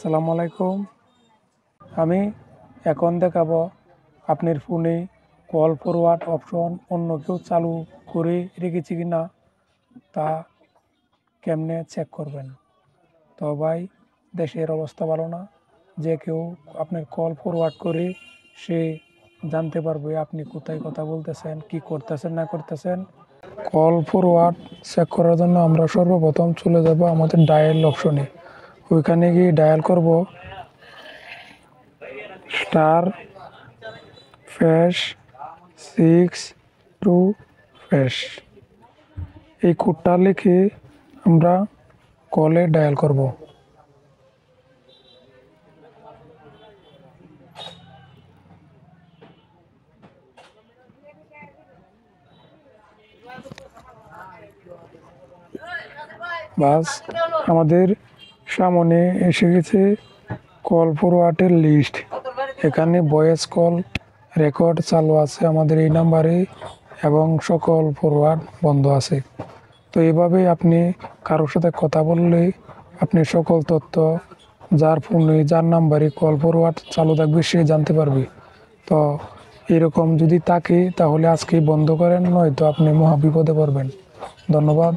আসসালামু আলাইকুম। আমি এখন দেখাবো আপনার ফোনে কল ফরওয়ার্ড অপশন অন্য কেউ চালু করে রেখেছি কিনা তা কেমনে চেক করবেন। তো ভাই, দেশের অবস্থা ভালো না, যে কেউ আপনার কল ফরওয়ার্ড করে সে জানতে পারবে আপনি কোথায় কথা বলতেছেন, কি করতেছেন না করতেছেন। কল ফরওয়ার্ড চেক করার জন্য আমরা সর্বপ্রথম চলে যাব আমাদের ডায়াল অপশনে। ওইখানে গিয়ে ডায়াল করব *6 2#। এই কোডটা লিখে আমরা কলে ডায়াল করব। বাস আমাদের সামনে এসে গেছে কল ফরওয়ার্ডের লিস্ট। এখানে ভয়েস কল রেকর্ড চালু আছে আমাদের এই নাম্বারে এবং সকল ফরওয়ার্ড বন্ধ আছে। তো এইভাবে আপনি কারোর সাথে কথা বললে আপনি সকল তথ্য যার ফোনে যার নাম্বারে কল ফরওয়ার্ড চালু থাকবে সে জানতে পারবে। তো এরকম যদি থাকে তাহলে আজকেই বন্ধ করেন, নয়তো আপনি মহা বিপদে পড়বেন। ধন্যবাদ।